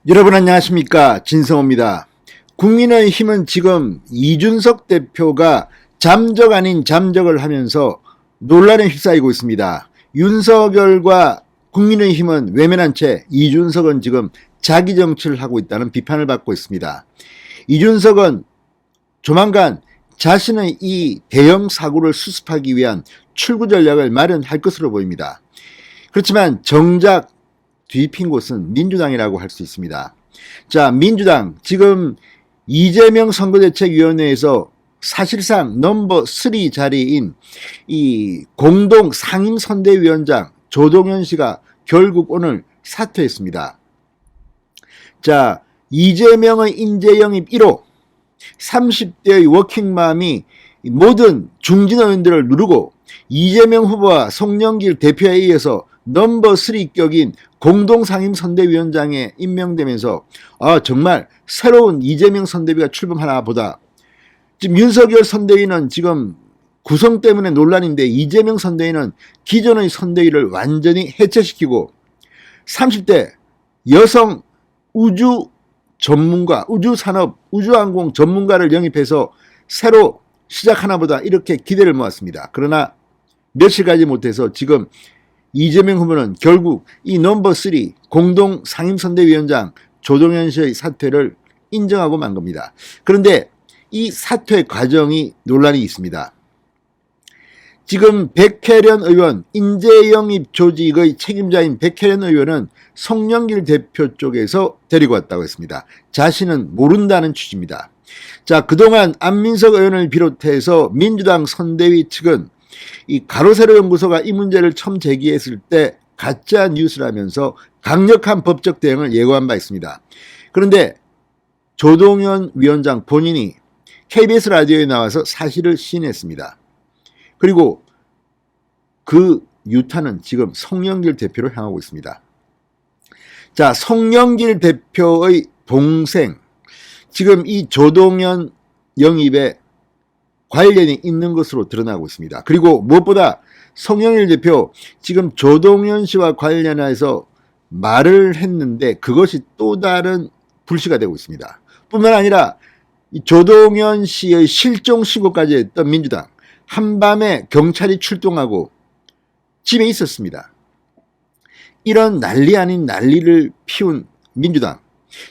여러분 안녕하십니까, 진성호입니다. 국민의힘은 지금 이준석 대표가 잠적 아닌 잠적을 하면서 논란에 휩싸이고 있습니다. 윤석열과 국민의힘은 외면한 채 이준석은 지금 자기 정치를 하고 있다는 비판을 받고 있습니다. 이준석은 조만간 자신의 이 대형 사고를 수습하기 위한 출구 전략을 마련할 것으로 보입니다. 그렇지만 정작 뒤핀 곳은 민주당이라고 할 수 있습니다. 자, 민주당 지금 이재명 선거대책위원회에서 사실상 넘버 3 자리인 이 공동 상임선대위원장 조동현 씨가 결국 오늘 사퇴했습니다. 자, 이재명의 인재 영입 1호, 30대의 워킹맘이 모든 중진 의원들을 누르고 이재명 후보와 송영길 대표에 이어서 넘버 3 격인 공동상임선대위원장에 임명되면서 정말 새로운 이재명 선대위가 출범하나 보다. 지금 윤석열 선대위는 지금 구성 때문에 논란인데 이재명 선대위는 기존의 선대위를 완전히 해체시키고 30대 여성 우주 전문가, 우주산업, 우주항공 전문가를 영입해서 새로 시작하나 보다 이렇게 기대를 모았습니다. 그러나 며칠 가지 못해서 지금 이재명 후보는 결국 이 넘버 3 공동 상임선대위원장 조동현 씨의 사퇴를 인정하고 만 겁니다. 그런데 이 사퇴 과정이 논란이 있습니다. 지금 백혜련 의원, 인재영입 조직의 책임자인 백혜련 의원은 송영길 대표 쪽에서 데리고 왔다고 했습니다. 자신은 모른다는 취지입니다. 자, 그동안 안민석 의원을 비롯해서 민주당 선대위 측은 이 가로세로 연구소가 이 문제를 처음 제기했을 때 가짜 뉴스라면서 강력한 법적 대응을 예고한 바 있습니다. 그런데 조동현 위원장 본인이 KBS 라디오에 나와서 사실을 시인했습니다. 그리고 그 유탄은 지금 송영길 대표로 향하고 있습니다. 자, 송영길 대표의 동생, 지금 이 조동현 영입에 관련이 있는 것으로 드러나고 있습니다. 그리고 무엇보다 송영길 대표 지금 조동현 씨와 관련해서 말을 했는데 그것이 또 다른 불씨가 되고 있습니다. 뿐만 아니라 이 조동현 씨의 실종 신고까지 했던 민주당, 한밤에 경찰이 출동하고 집에 있었습니다. 이런 난리 아닌 난리를 피운 민주당,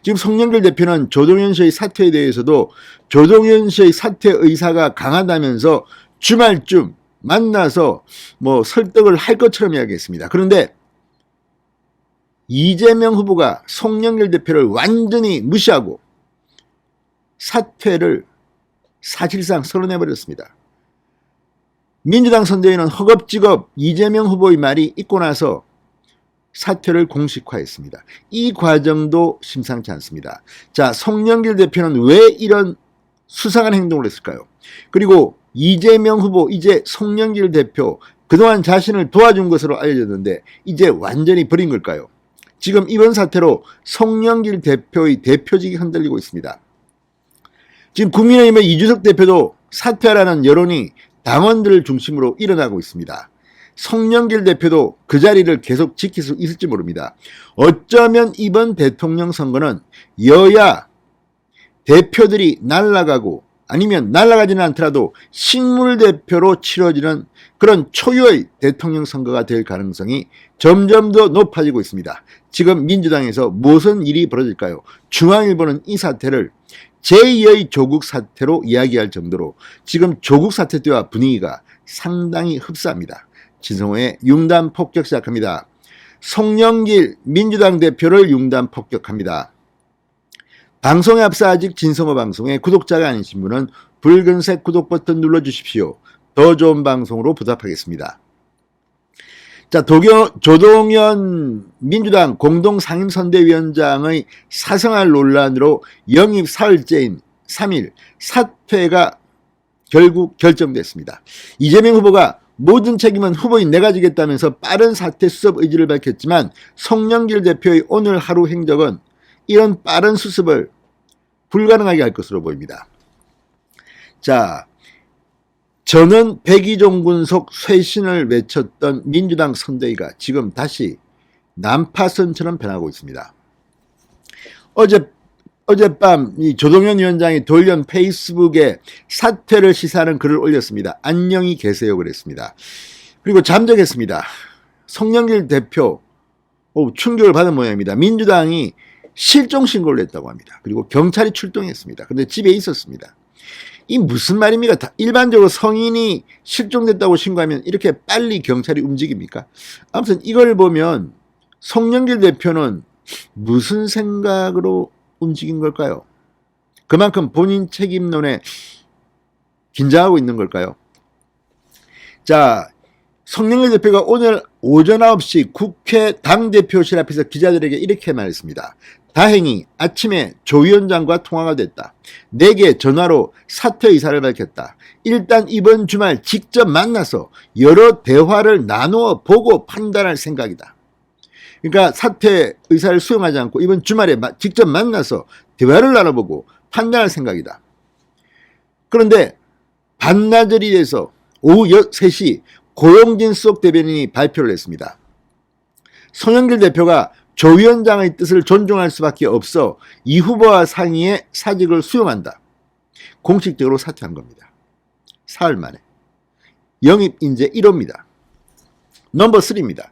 지금 송영길 대표는 조동현 씨의 사퇴에 대해서도 조동현 씨의 사퇴 의사가 강하다면서 주말쯤 만나서 설득을 할 것처럼 이야기했습니다. 그런데 이재명 후보가 송영길 대표를 완전히 무시하고 사퇴를 사실상 선언해버렸습니다. 민주당 선대위는 허겁지겁 이재명 후보의 말이 있고 나서 사퇴를 공식화했습니다. 이 과정도 심상치 않습니다. 자, 송영길 대표는 왜 이런 수상한 행동을 했을까요? 그리고 이재명 후보, 이제 송영길 대표, 그동안 자신을 도와준 것으로 알려졌는데 이제 완전히 버린 걸까요? 지금 이번 사태로 송영길 대표의 대표직이 흔들리고 있습니다. 지금 국민의힘의 이준석 대표도 사퇴하라는 여론이 당원들을 중심으로 일어나고 있습니다. 송영길 대표도 그 자리를 계속 지킬 수 있을지 모릅니다. 어쩌면 이번 대통령 선거는 여야 대표들이 날아가고 아니면 날아가지는 않더라도 식물 대표로 치러지는 그런 초유의 대통령 선거가 될 가능성이 점점 더 높아지고 있습니다. 지금 민주당에서 무슨 일이 벌어질까요? 중앙일보는 이 사태를 제2의 조국 사태로 이야기할 정도로 지금 조국 사태 때와 분위기가 상당히 흡사합니다. 진성호의 융단 폭격 시작합니다. 송영길 민주당 대표를 융단 폭격합니다. 방송에 앞서 아직 진성호 방송에 구독자가 아니신 분은 붉은색 구독 버튼 눌러주십시오. 더 좋은 방송으로 보답하겠습니다. 자, 조동현 민주당 공동상임선대위원장의 사생활 논란으로 영입 사흘째인 3일 사퇴가 결국 결정됐습니다. 이재명 후보가 모든 책임은 후보인 내가 지겠다면서 빠른 사퇴 수습 의지를 밝혔지만 송영길 대표의 오늘 하루 행적은 이런 빠른 수습을 불가능하게 할 것으로 보입니다. 자, 저는 백의종 군속 쇄신을 외쳤던 민주당 선대위가 지금 다시 난파선처럼 변하고 있습니다. 어제 어젯밤 이 조동현 위원장이 돌연 페이스북에 사퇴를 시사하는 글을 올렸습니다. 안녕히 계세요 그랬습니다. 그리고 잠적했습니다. 송영길 대표 충격을 받은 모양입니다. 민주당이 실종 신고를 했다고 합니다. 그리고 경찰이 출동했습니다. 그런데 집에 있었습니다. 이 무슨 말입니까? 일반적으로 성인이 실종됐다고 신고하면 이렇게 빨리 경찰이 움직입니까? 아무튼 이걸 보면 송영길 대표는 무슨 생각으로 움직인 걸까요? 그만큼 본인 책임론에 긴장하고 있는 걸까요? 자, 송영길 대표가 오늘 오전 9시 국회 당대표실 앞에서 기자들에게 이렇게 말했습니다. 다행히 아침에 조 위원장과 통화가 됐다. 내게 전화로 사퇴 의사를 밝혔다. 일단 이번 주말 직접 만나서 여러 대화를 나누어 보고 판단할 생각이다. 그러니까 사퇴 의사를 수용하지 않고 이번 주말에 직접 만나서 대화를 나눠보고 판단할 생각이다. 그런데 반나절이 돼서 오후 3시 고용진 수석 대변인이 발표를 했습니다. 송영길 대표가 조 위원장의 뜻을 존중할 수밖에 없어 이 후보와 상의해 사직을 수용한다. 공식적으로 사퇴한 겁니다. 사흘 만에. 영입 인재 1호입니다. 넘버 3입니다.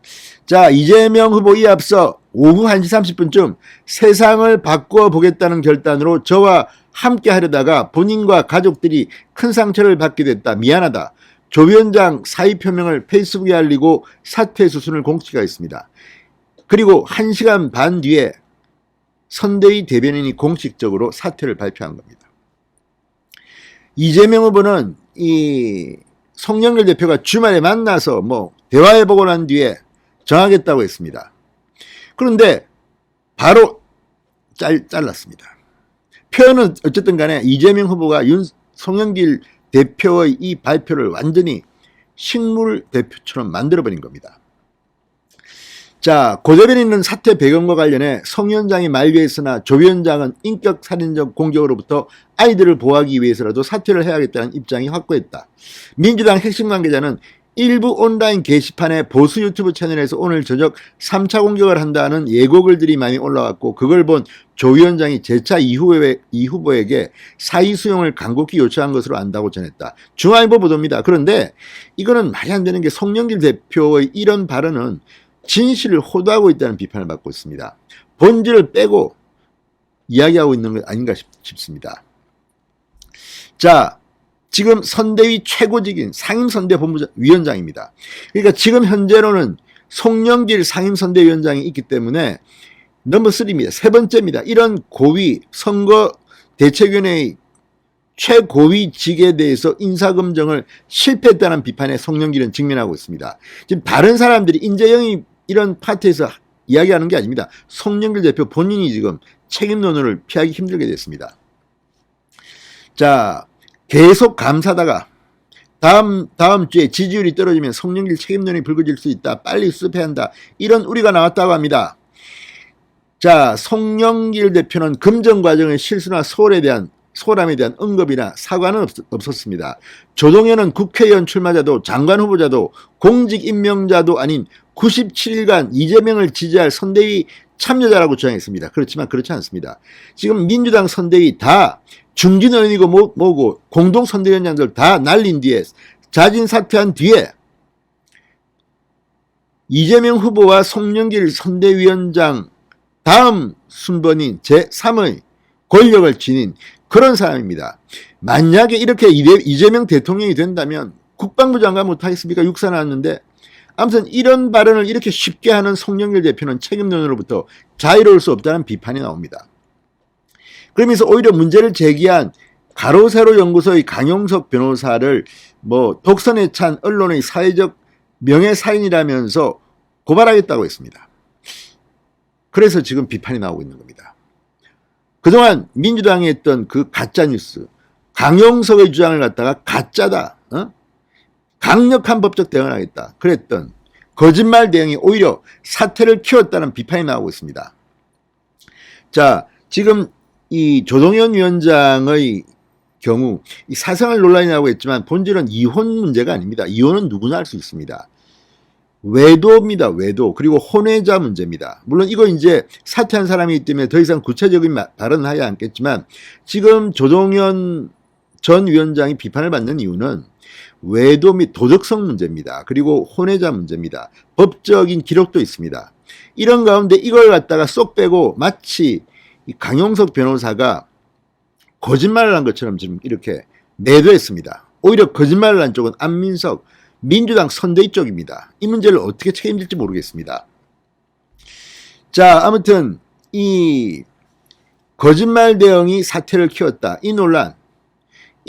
자, 이재명 후보 이 앞서 오후 1시 30분쯤 세상을 바꿔 보겠다는 결단으로 저와 함께 하려다가 본인과 가족들이 큰 상처를 받게 됐다. 미안하다. 조 위원장 사의 표명을 페이스북에 알리고 사퇴 수순을 공식화했습니다. 그리고 1시간 반 뒤에 선대위 대변인이 공식적으로 사퇴를 발표한 겁니다. 이재명 후보는 이 송영길 대표가 주말에 만나서 대화해보고 난 뒤에 정하겠다고 했습니다. 그런데 바로 잘랐습니다. 표현은 어쨌든 간에 이재명 후보가 송영길 대표의 이 발표를 완전히 식물 대표처럼 만들어버린 겁니다. 자, 고 대변인은 사퇴 배경과 관련해 송 위원장이 만류했으나 조 위원장은 인격 살인적 공격으로부터 아이들을 보호하기 위해서라도 사퇴를 해야겠다는 입장이 확고했다. 민주당 핵심 관계자는 일부 온라인 게시판에 보수 유튜브 채널에서 오늘 저녁 3차 공격을 한다는 예고글들이 많이 올라왔고 그걸 본 조 위원장이 재차 이 후보에게 사의 수용을 간곡히 요청한 것으로 안다고 전했다. 중앙일보 보도입니다. 그런데 이거는 말이 안 되는 게 송영길 대표의 이런 발언은 진실을 호도하고 있다는 비판을 받고 있습니다. 본질을 빼고 이야기하고 있는 것 아닌가 싶습니다. 자, 지금 선대위 최고직인 상임선대본부위원장입니다. 그러니까 지금 현재로는 송영길 상임선대위원장이 있기 때문에 넘버 3입니다. 세 번째입니다. 이런 고위 선거대책위원회의 최고위직에 대해서 인사검증을 실패했다는 비판에 송영길은 직면하고 있습니다. 지금 다른 사람들이 인재영입 이런 파트에서 이야기하는 게 아닙니다. 송영길 대표 본인이 지금 책임론을 피하기 힘들게 됐습니다. 자, 계속 감사다가 다음 주에 지지율이 떨어지면 송영길 책임론이 불거질 수 있다. 빨리 수습해야 한다. 이런 우려가 나왔다고 합니다. 자, 송영길 대표는 금정 과정의 실수나 소홀함에 대한 언급이나 사과는 없었습니다. 조동현은 국회의원 출마자도 장관 후보자도 공직 임명자도 아닌 97일간 이재명을 지지할 선대위 참여자라고 주장했습니다. 그렇지만 그렇지 않습니다. 지금 민주당 선대위 다 중진 의원이고 뭐고 공동 선대위원장들 다 날린 뒤에 자진 사퇴한 뒤에 이재명 후보와 송영길 선대위원장 다음 순번인 제3의 권력을 지닌 그런 사람입니다. 만약에 이렇게 이재명 대통령이 된다면 국방부 장관 못하겠습니까? 육사 나왔는데. 아무튼 이런 발언을 이렇게 쉽게 하는 송영길 대표는 책임론으로부터 자유로울 수 없다는 비판이 나옵니다. 그러면서 오히려 문제를 제기한 가로세로 연구소의 강용석 변호사를 독선에 찬 언론의 사회적 명예살인이라면서 고발하겠다고 했습니다. 그래서 지금 비판이 나오고 있는 겁니다. 그동안 민주당이 했던 그 가짜뉴스, 강용석의 주장을 갖다가 가짜다, 강력한 법적 대응을 하겠다 그랬던 거짓말 대응이 오히려 사태를 키웠다는 비판이 나오고 있습니다. 자, 지금 이 조동현 위원장의 경우 이 사생활 논란이 나오고 있지만 본질은 이혼 문제가 아닙니다. 이혼은 누구나 할 수 있습니다. 외도입니다. 외도. 그리고 혼외자 문제입니다. 물론 이거 이제 사퇴한 사람이기 때문에 더 이상 구체적인 발언은 하지 않겠지만 지금 조동현 전 위원장이 비판을 받는 이유는 외도 및 도덕성 문제입니다. 그리고 혼외자 문제입니다. 법적인 기록도 있습니다. 이런 가운데 이걸 갖다가 쏙 빼고 마치 강용석 변호사가 거짓말을 한 것처럼 지금 이렇게 매도했습니다. 오히려 거짓말을 한 쪽은 안민석 민주당 선대위 쪽입니다. 이 문제를 어떻게 책임질지 모르겠습니다. 자, 아무튼 이 거짓말 대응이 사태를 키웠다. 이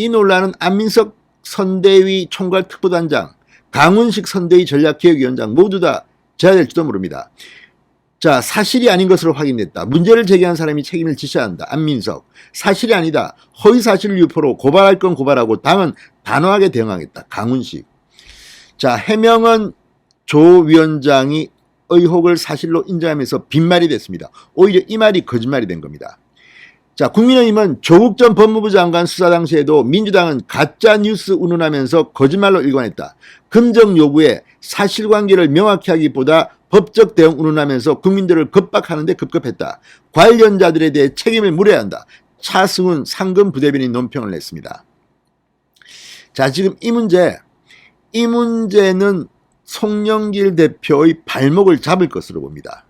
논란은 안민석 선대위 총괄특보단장, 강훈식 선대위 전략기획위원장 모두 다 제야될지도 모릅니다. 자, 사실이 아닌 것으로 확인됐다. 문제를 제기한 사람이 책임을 지셔야 한다. 안민석. 사실이 아니다. 허위사실 유포로 고발할 건 고발하고 당은 단호하게 대응하겠다. 강훈식. 자, 해명은 조 위원장이 의혹을 사실로 인정하면서 빈말이 됐습니다. 오히려 이 말이 거짓말이 된 겁니다. 자, 국민의힘은 조국 전 법무부 장관 수사 당시에도 민주당은 가짜 뉴스 운운하면서 거짓말로 일관했다. 금정 요구에 사실관계를 명확히 하기보다 법적 대응 운운하면서 국민들을 겁박하는 데 급급했다. 관련자들에 대해 책임을 물어야 한다. 차승훈 상금 부대변인 논평을 냈습니다. 자, 지금 이 문제는 송영길 대표의 발목을 잡을 것으로 봅니다.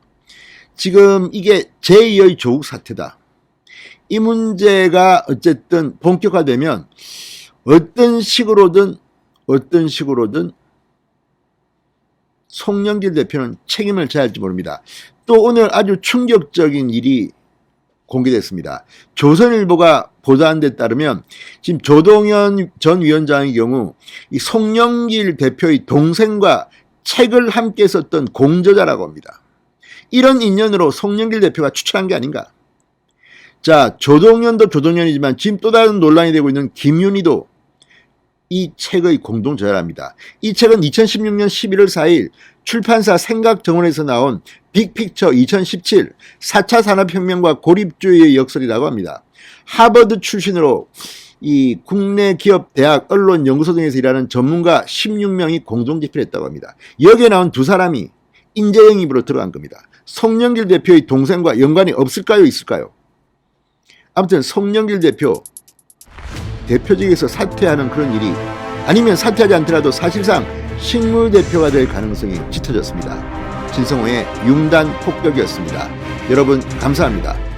지금 이게 제2의 조국 사태다. 이 문제가 어쨌든 본격화되면 어떤 식으로든 송영길 대표는 책임을 져야 할지 모릅니다. 또 오늘 아주 충격적인 일이 공개됐습니다. 조선일보가 보도한 데 따르면 지금 조동현 전 위원장의 경우 이 송영길 대표의 동생과 책을 함께 썼던 공저자라고 합니다. 이런 인연으로 송영길 대표가 추천한 게 아닌가. 자, 조동현도 조동현이지만 지금 또 다른 논란이 되고 있는 김윤희도 이 책의 공동저자랍니다. 이 책은 2016년 11월 4일 출판사 생각정원에서 나온 빅픽처 2017 4차 산업혁명과 고립주의의 역설이라고 합니다. 하버드 출신으로 이 국내 기업, 대학, 언론, 연구소 등에서 일하는 전문가 16명이 공동 집필했다고 합니다. 여기에 나온 두 사람이 인재 영입으로 들어간 겁니다. 송영길 대표의 동생과 연관이 없을까요? 있을까요? 아무튼 송영길 대표직에서 사퇴하는 그런 일이 아니면 사퇴하지 않더라도 사실상 식물대표가 될 가능성이 짙어졌습니다. 진성호의 융단 폭격이었습니다. 여러분 감사합니다.